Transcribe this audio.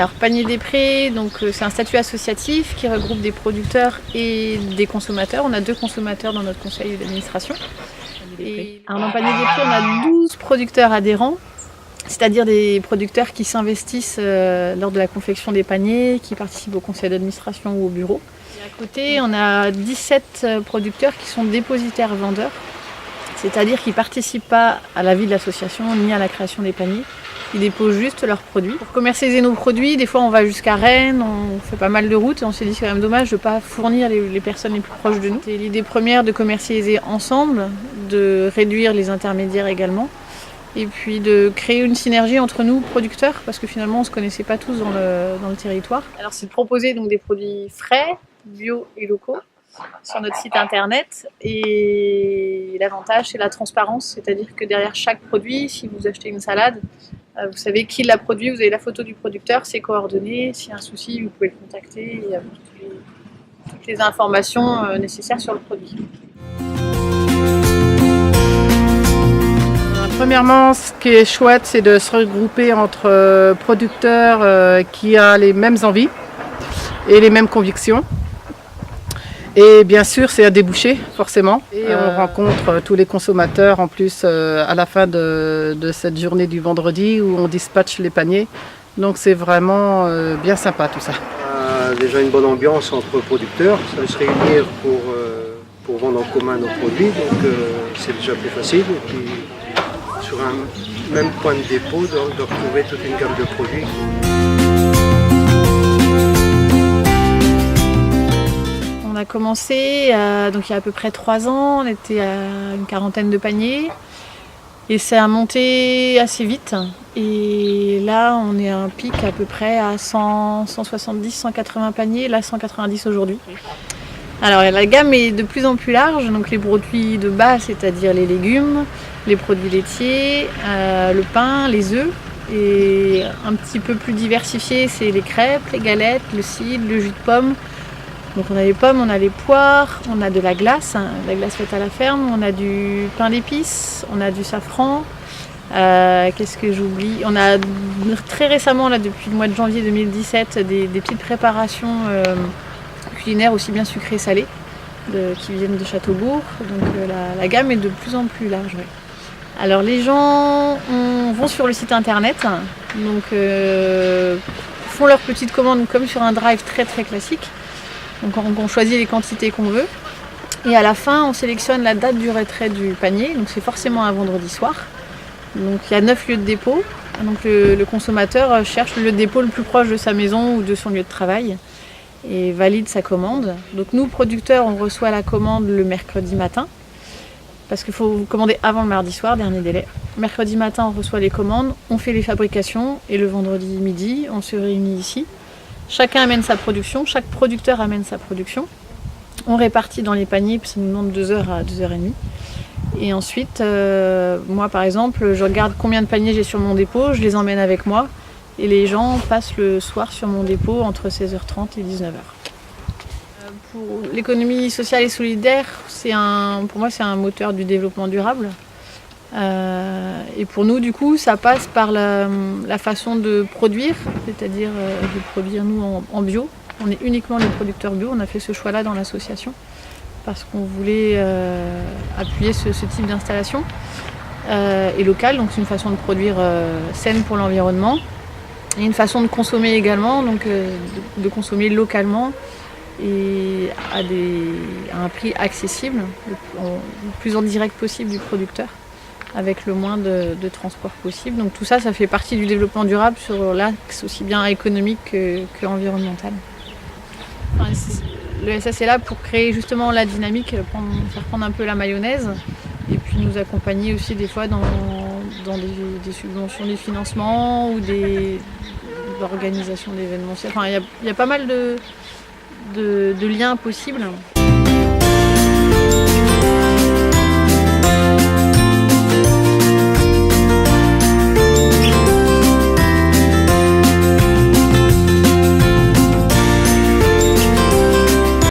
Alors Panier des Prés, c'est un statut associatif qui regroupe des producteurs et des consommateurs. On a 2 consommateurs dans notre conseil d'administration. Alors dans Panier des Prés, on a 12 producteurs adhérents, c'est-à-dire des producteurs qui s'investissent lors de la confection des paniers, qui participent au conseil d'administration ou au bureau. Et à côté, on a 17 producteurs qui sont dépositaires vendeurs, c'est-à-dire qu'ils ne participent pas à la vie de l'association ni à la création des paniers. Ils déposent juste leurs produits. Pour commercialiser nos produits, des fois on va jusqu'à Rennes, on fait pas mal de routes et on s'est dit que c'est quand même dommage de ne pas fournir les personnes les plus proches de nous. C'était l'idée première de commercialiser ensemble, de réduire les intermédiaires également, et puis de créer une synergie entre nous, producteurs, parce que finalement on ne se connaissait pas tous dans le territoire. Alors c'est de proposer donc des produits frais, bio et locaux sur notre site internet, et l'avantage c'est la transparence, c'est-à-dire que derrière chaque produit, si vous achetez une salade, vous savez qui l'a produit, vous avez la photo du producteur, ses coordonnées, s'il y a un souci vous pouvez le contacter et avoir toutes les informations nécessaires sur le produit. Premièrement, ce qui est chouette, c'est de se regrouper entre producteurs qui ont les mêmes envies et les mêmes convictions. Et bien sûr, c'est un débouché, forcément. Et on rencontre tous les consommateurs en plus à la fin de cette journée du vendredi où on dispatche les paniers. Donc c'est vraiment bien sympa tout ça. Déjà une bonne ambiance entre producteurs, ça va se réunir pour vendre en commun nos produits, donc c'est déjà plus facile. Et puis sur un même point de dépôt, de retrouver toute une gamme de produits. On a commencé donc il y a à peu près 3 ans, on était à une quarantaine de paniers et ça a monté assez vite. Et là on est à un pic à peu près à 100, 170, 180 paniers, là 190 aujourd'hui. Alors la gamme est de plus en plus large, donc les produits de base, c'est-à-dire les légumes, les produits laitiers, le pain, les œufs. Et un petit peu plus diversifié, c'est les crêpes, les galettes, le cidre, le jus de pomme. Donc on a les pommes, on a les poires, on a de la glace faite à la ferme, on a du pain d'épices, on a du safran. Qu'est-ce que j'oublie? On a très récemment, là, depuis le mois de janvier 2017, des petites préparations culinaires aussi bien sucrées et salées qui viennent de Châteaubourg. Donc la gamme est de plus en plus large. Ouais. Alors les gens vont sur le site internet, donc font leurs petites commandes comme sur un drive très très classique. Donc on choisit les quantités qu'on veut et à la fin on sélectionne la date du retrait du panier, donc c'est forcément un vendredi soir. Donc il y a 9 lieux de dépôt, donc le consommateur cherche le lieu de dépôt le plus proche de sa maison ou de son lieu de travail et valide sa commande. Donc nous producteurs on reçoit la commande le mercredi matin parce qu'il faut commander avant le mardi soir, dernier délai. Mercredi matin on reçoit les commandes, on fait les fabrications et le vendredi midi on se réunit ici. Chacun amène sa production, chaque producteur amène sa production. On répartit dans les paniers, puis ça nous demande 2 heures à 2h30. Et ensuite, moi par exemple, je regarde combien de paniers j'ai sur mon dépôt, je les emmène avec moi. Et les gens passent le soir sur mon dépôt entre 16h30 et 19h. Pour l'économie sociale et solidaire, pour moi c'est un moteur du développement durable. Et pour nous, du coup, ça passe par la façon de produire, c'est-à-dire de produire nous en bio. On est uniquement les producteurs bio, on a fait ce choix-là dans l'association parce qu'on voulait appuyer ce type d'installation et local, donc c'est une façon de produire saine pour l'environnement et une façon de consommer également, donc de consommer localement et à un prix accessible, le plus en direct possible du producteur, avec le moins de transport possible. Donc tout ça, ça fait partie du développement durable sur l'axe aussi bien économique que environnemental. Enfin, le SS est là pour créer justement la dynamique, faire prendre un peu la mayonnaise et puis nous accompagner aussi des fois dans des subventions, des financements ou des organisations d'événements. Enfin, il y a pas mal de liens possibles.